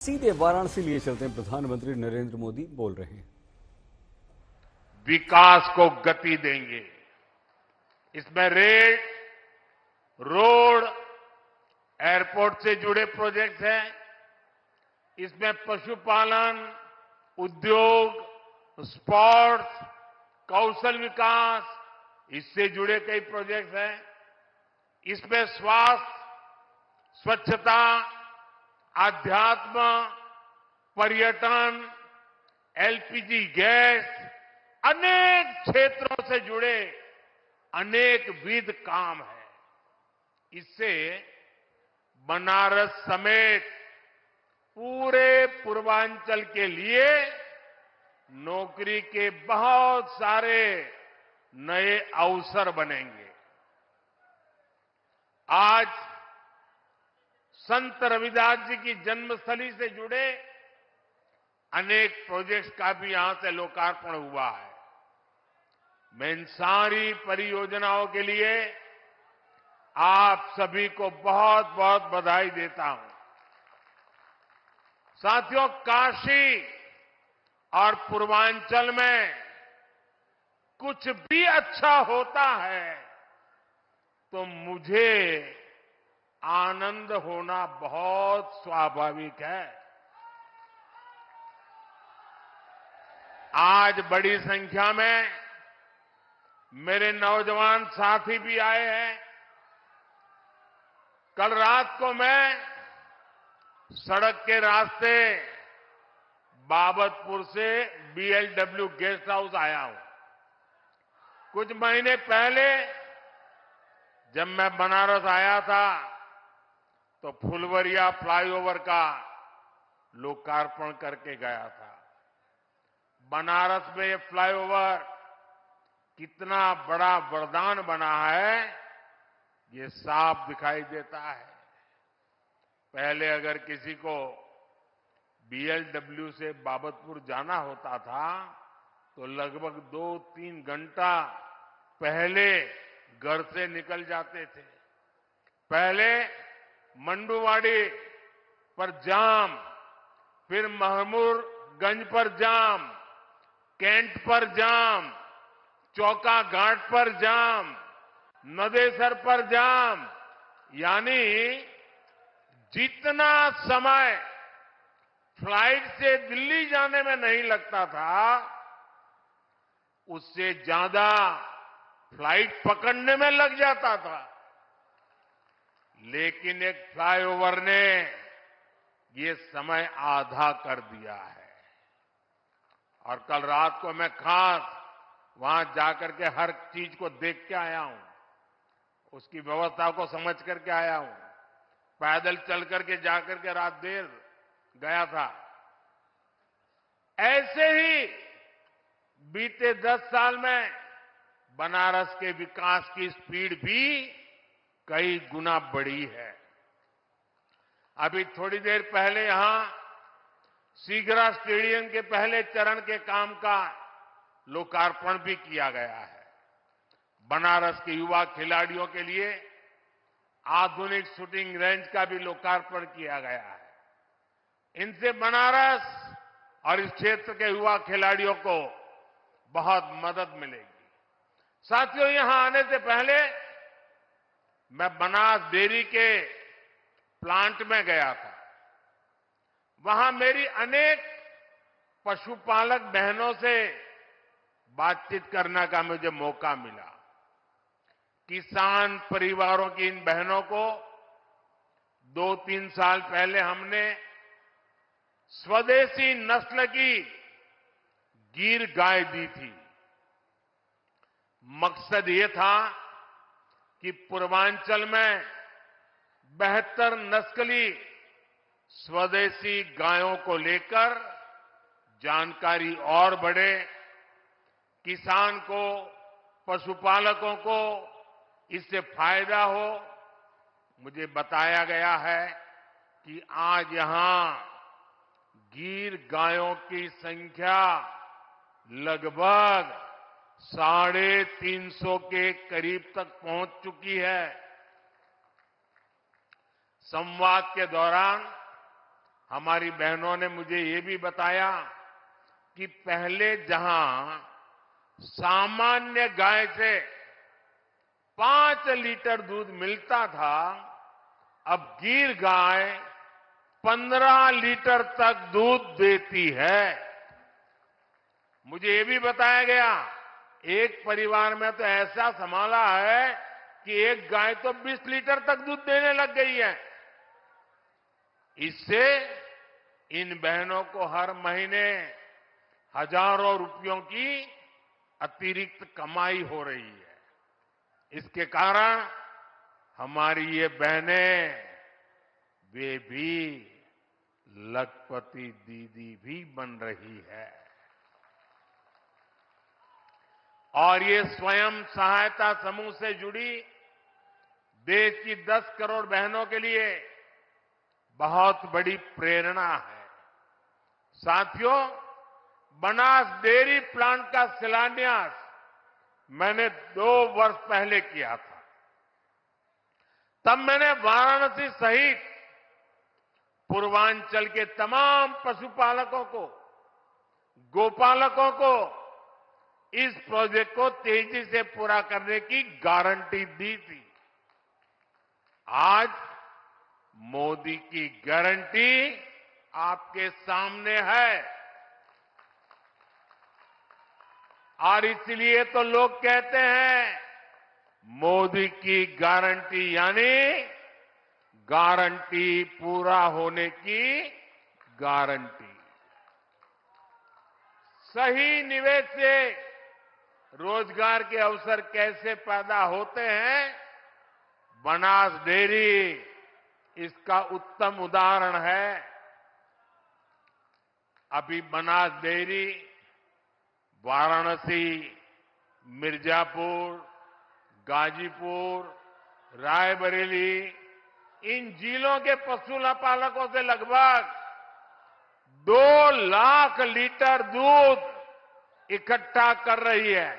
सीधे वाराणसी लिए चलते हैं। प्रधानमंत्री नरेंद्र मोदी बोल रहे हैं। विकास को गति देंगे। इसमें रेल, रोड, एयरपोर्ट से जुड़े प्रोजेक्ट हैं। इसमें पशुपालन, उद्योग, स्पोर्ट्स, कौशल विकास, इससे जुड़े कई प्रोजेक्ट हैं। इसमें स्वास्थ्य, स्वच्छता, आध्यात्म, पर्यटन, एलपीजी गैस, अनेक क्षेत्रों से जुड़े अनेक विध काम हैं। इससे बनारस समेत पूरे पूर्वांचल के लिए नौकरी के बहुत सारे नए अवसर बनेंगे। आज संत रविदास जी की जन्मस्थली से जुड़े अनेक प्रोजेक्ट्स का भी यहां से लोकार्पण हुआ है। मैं इन सारी परियोजनाओं के लिए आप सभी को बहुत बहुत बधाई देता हूं। साथियों, काशी और पूर्वांचल में कुछ भी अच्छा होता है तो मुझे आनंद होना बहुत स्वाभाविक है। आज बड़ी संख्या में मेरे नौजवान साथी भी आए हैं। कल रात को मैं सड़क के रास्ते बाबतपुर से बीएलडब्ल्यू गेस्ट हाउस आया हूं। कुछ महीने पहले जब मैं बनारस आया था तो फुलवरिया फ्लाईओवर का लोकार्पण करके गया था। बनारस में ये फ्लाईओवर कितना बड़ा वरदान बना है, ये साफ दिखाई देता है। पहले अगर किसी को बीएलडब्ल्यू से बाबतपुर जाना होता था तो लगभग 2-3 घंटा पहले घर से निकल जाते थे। पहले मंडुवाड़ी पर जाम, फिर महमूरगंज पर जाम, कैंट पर जाम, चौका घाट पर जाम, नदेसर पर जाम, यानी जितना समय फ्लाइट से दिल्ली जाने में नहीं लगता था उससे ज्यादा फ्लाइट पकड़ने में लग जाता था। लेकिन एक फ्लाईओवर ने ये समय आधा कर दिया है। और कल रात को मैं खास वहां जाकर के हर चीज को देख के आया हूं, उसकी व्यवस्था को समझ करके आया हूं। पैदल चल करके जाकर के रात देर गया था। ऐसे ही बीते 10 साल में बनारस के विकास की स्पीड भी कई गुना बढ़ी है। अभी थोड़ी देर पहले यहां सीगरा स्टेडियम के पहले चरण के काम का लोकार्पण भी किया गया है। बनारस के युवा खिलाड़ियों के लिए आधुनिक शूटिंग रेंज का भी लोकार्पण किया गया है। इनसे बनारस और इस क्षेत्र के युवा खिलाड़ियों को बहुत मदद मिलेगी। साथियों, यहां आने से पहले मैं बनास डेयरी के प्लांट में गया था। वहां मेरी अनेक पशुपालक बहनों से बातचीत करने का मुझे मौका मिला। किसान परिवारों की इन बहनों को 2-3 साल पहले हमने स्वदेशी नस्ल की गिर गाय दी थी। मकसद ये था कि पूर्वांचल में बेहतर नस्ली स्वदेशी गायों को लेकर जानकारी और बढ़े, किसान को, पशुपालकों को इससे फायदा हो। मुझे बताया गया है कि आज यहां गिर गायों की संख्या लगभग 350 के करीब तक पहुंच चुकी है। संवाद के दौरान हमारी बहनों ने मुझे ये भी बताया कि पहले जहां सामान्य गाय से 5 लीटर दूध मिलता था, अब गिर गाय 15 लीटर तक दूध देती है। मुझे ये भी बताया गया, एक परिवार में तो ऐसा संभाला है कि एक गाय तो 20 लीटर तक दूध देने लग गई है। इससे इन बहनों को हर महीने हजारों रुपयों की अतिरिक्त कमाई हो रही है। इसके कारण हमारी ये बहनें, वे भी लखपति दीदी भी बन रही है। और ये स्वयं सहायता समूह से जुड़ी देश की 10 करोड़ बहनों के लिए बहुत बड़ी प्रेरणा है। साथियों, बनास डेयरी प्लांट का शिलान्यास मैंने 2 वर्ष पहले किया था। तब मैंने वाराणसी सहित पूर्वांचल के तमाम पशुपालकों को, गोपालकों को इस प्रोजेक्ट को तेजी से पूरा करने की गारंटी दी थी। आज मोदी की गारंटी आपके सामने है और इसलिए तो लोग कहते हैं मोदी की गारंटी यानी गारंटी पूरा होने की गारंटी। सही निवेश से रोजगार के अवसर कैसे पैदा होते हैं, बनास डेयरी इसका उत्तम उदाहरण है। अभी बनास डेयरी वाराणसी, मिर्जापुर, गाजीपुर, रायबरेली इन जिलों के पशुपालकों से लगभग 2 लाख लीटर दूध इकट्ठा कर रही है।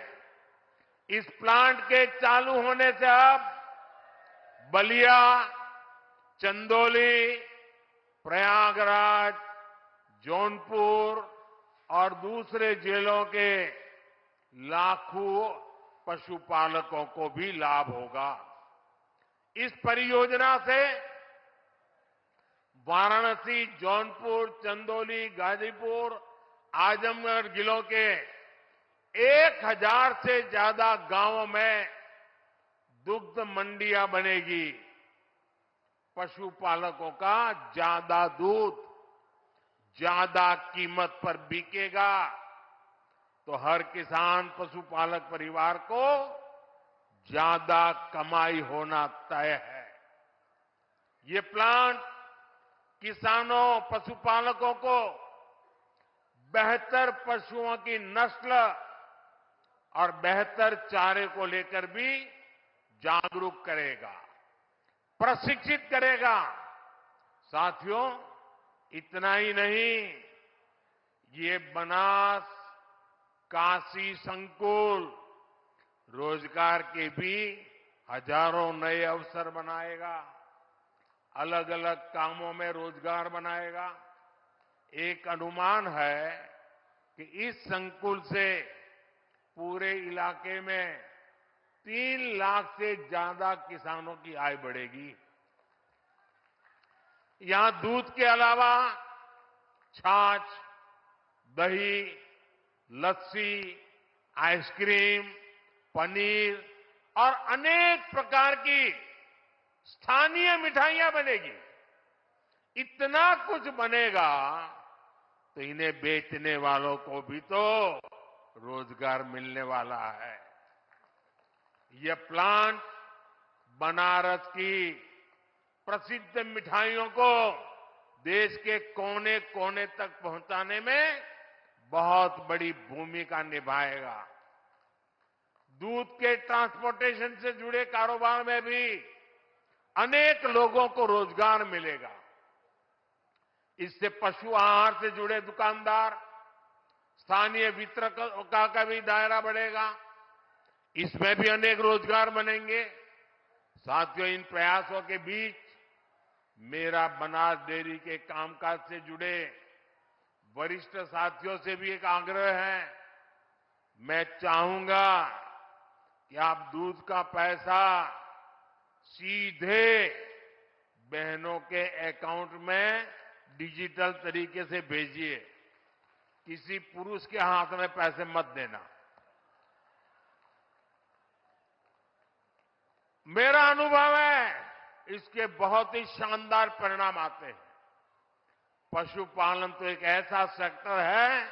इस प्लांट के चालू होने से अब बलिया, चंदौली, प्रयागराज, जौनपुर और दूसरे जिलों के लाखों पशुपालकों को भी लाभ होगा। इस परियोजना से वाराणसी, जौनपुर, चंदौली, गाजीपुर, आजमगढ़ जिलों के 1000 से ज्यादा गांवों में दुग्ध मंडियां बनेगी। पशुपालकों का ज्यादा दूध ज्यादा कीमत पर बिकेगा तो हर किसान पशुपालक परिवार को ज्यादा कमाई होना तय है। ये प्लांट किसानों, पशुपालकों को बेहतर पशुओं की नस्ल और बेहतर चारे को लेकर भी जागरूक करेगा, प्रशिक्षित करेगा। साथियों, इतना ही नहीं, ये बनास काशी संकुल रोजगार के भी हजारों नए अवसर बनाएगा, अलग अलग कामों में रोजगार बनाएगा। एक अनुमान है कि इस संकुल से पूरे इलाके में 3 लाख से ज्यादा किसानों की आय बढ़ेगी। यहां दूध के अलावा छाछ, दही, लस्सी, आइसक्रीम, पनीर और अनेक प्रकार की स्थानीय मिठाइयां बनेगी। इतना कुछ बनेगा तो इन्हें बेचने वालों को भी तो रोजगार मिलने वाला है। यह प्लांट बनारस की प्रसिद्ध मिठाइयों को देश के कोने कोने तक पहुंचाने में बहुत बड़ी भूमिका निभाएगा। दूध के ट्रांसपोर्टेशन से जुड़े कारोबार में भी अनेक लोगों को रोजगार मिलेगा। इससे पशु आहार से जुड़े दुकानदार, स्थानीय वितरकों का भी दायरा बढ़ेगा। इसमें भी अनेक रोजगार बनेंगे। साथियों, इन प्रयासों के बीच मेरा बनास डेयरी के कामकाज से जुड़े वरिष्ठ साथियों से भी एक आग्रह है। मैं चाहूंगा कि आप दूध का पैसा सीधे बहनों के अकाउंट में डिजिटल तरीके से भेजिए। किसी पुरुष के हाथ में पैसे मत देना। मेरा अनुभव है, इसके बहुत ही शानदार परिणाम आते हैं। पशुपालन तो एक ऐसा सेक्टर है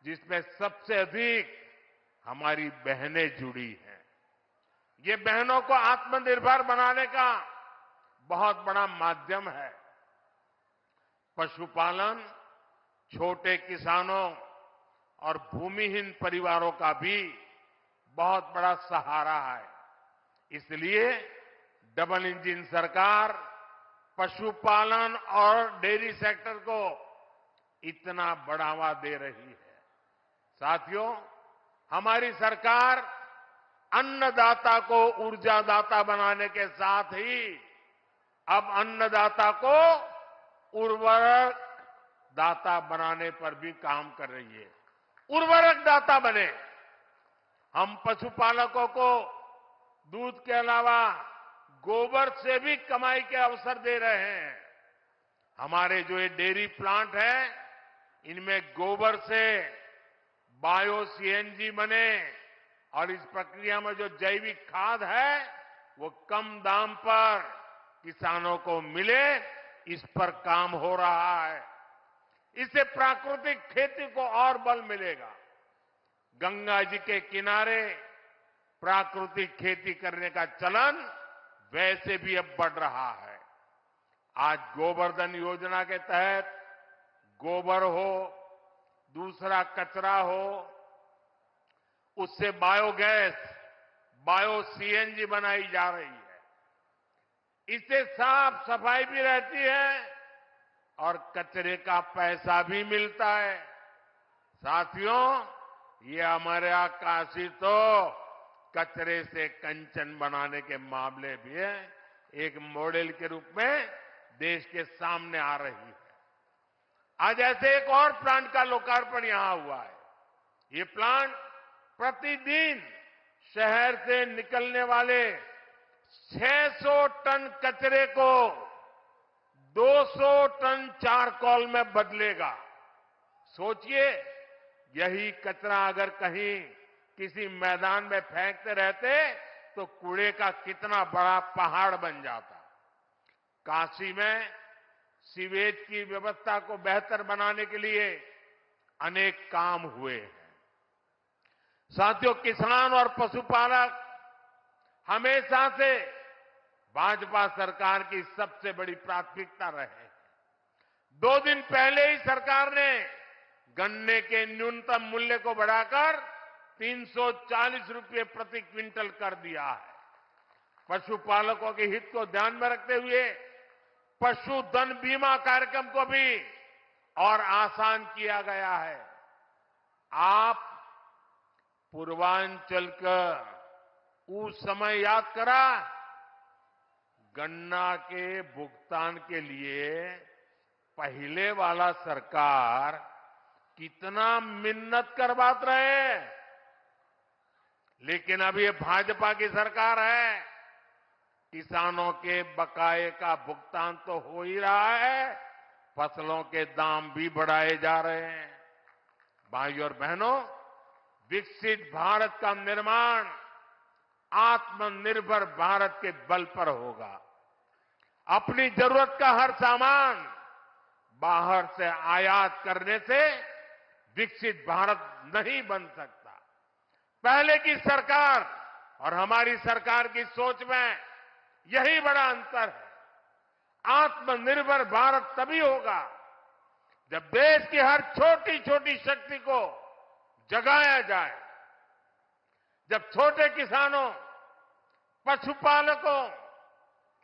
जिसमें सबसे अधिक हमारी बहनें जुड़ी हैं। ये बहनों को आत्मनिर्भर बनाने का बहुत बड़ा माध्यम है। पशुपालन छोटे किसानों और भूमिहीन परिवारों का भी बहुत बड़ा सहारा है। इसलिए डबल इंजन सरकार पशुपालन और डेयरी सेक्टर को इतना बढ़ावा दे रही है। साथियों, हमारी सरकार अन्नदाता को ऊर्जादाता बनाने के साथ ही अब अन्नदाता को उर्वरक दाता बनाने पर भी काम कर रही है। उर्वरक दाता बने। हम पशुपालकों को दूध के अलावा गोबर से भी कमाई के अवसर दे रहे हैं। हमारे जो ये डेयरी प्लांट है, इनमें गोबर से बायो सीएनजी बने और इस प्रक्रिया में जो जैविक खाद है वो कम दाम पर किसानों को मिले, इस पर काम हो रहा है। इससे प्राकृतिक खेती को और बल मिलेगा। गंगा जी के किनारे प्राकृतिक खेती करने का चलन वैसे भी अब बढ़ रहा है। आज गोवर्धन योजना के तहत गोबर हो, दूसरा कचरा हो, उससे बायोगैस, बायो सीएनजी बनाई जा रही है। इससे साफ सफाई भी रहती है और कचरे का पैसा भी मिलता है। साथियों, ये हमारे काशी तो कचरे से कंचन बनाने के मामले भी है, एक मॉडल के रूप में देश के सामने आ रही है। आज ऐसे एक और प्लांट का लोकार्पण यहां हुआ है। ये प्लांट प्रतिदिन शहर से निकलने वाले 600 टन कचरे को 200 टन चारकोल में बदलेगा। सोचिए, यही कचरा अगर कहीं किसी मैदान में फेंकते रहते तो कूड़े का कितना बड़ा पहाड़ बन जाता। काशी में सीवेज की व्यवस्था को बेहतर बनाने के लिए अनेक काम हुए हैं। साथियों, किसान और पशुपालक हमेशा से भाजपा सरकार की सबसे बड़ी प्राथमिकता रहे हैं। 2 दिन पहले ही सरकार ने गन्ने के न्यूनतम मूल्य को बढ़ाकर 340 रुपये प्रति क्विंटल कर दिया है। पशुपालकों के हित को ध्यान में रखते हुए पशुधन बीमा कार्यक्रम को भी और आसान किया गया है। आप पूर्वांचल का उस समय याद करा, गन्ना के भुगतान के लिए पहले वाला सरकार कितना मिन्नत करवाते रहे, लेकिन अब ये भाजपा की सरकार है। किसानों के बकाये का भुगतान तो हो ही रहा है, फसलों के दाम भी बढ़ाए जा रहे हैं। भाइयों और बहनों, विकसित भारत का निर्माण आत्मनिर्भर भारत के बल पर होगा। अपनी जरूरत का हर सामान बाहर से आयात करने से विकसित भारत नहीं बन सकता। पहले की सरकार और हमारी सरकार की सोच में यही बड़ा अंतर है। आत्मनिर्भर भारत तभी होगा जब देश की हर छोटी छोटी शक्ति को जगाया जाए, जब छोटे किसानों, पशुपालकों,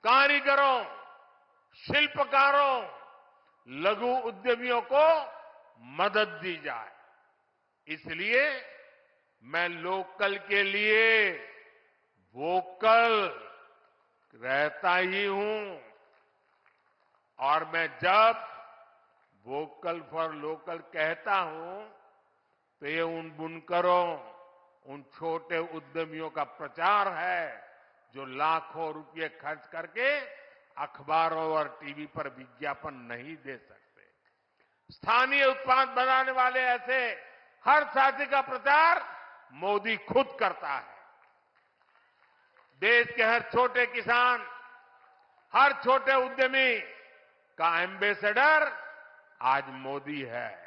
कारीगरों, शिल्पकारों, लघु उद्यमियों को मदद दी जाए। इसलिए मैं लोकल के लिए वोकल रहता ही हूं। और मैं जब वोकल फॉर लोकल कहता हूं तो ये उन बुनकरों, उन छोटे उद्यमियों का प्रचार है जो लाखों रुपए खर्च करके अखबारों और टीवी पर विज्ञापन नहीं दे सकते। स्थानीय उत्पाद बनाने वाले ऐसे हर साथी का प्रचार मोदी खुद करता है। देश के हर छोटे किसान, हर छोटे उद्यमी का एम्बेसडर आज मोदी है।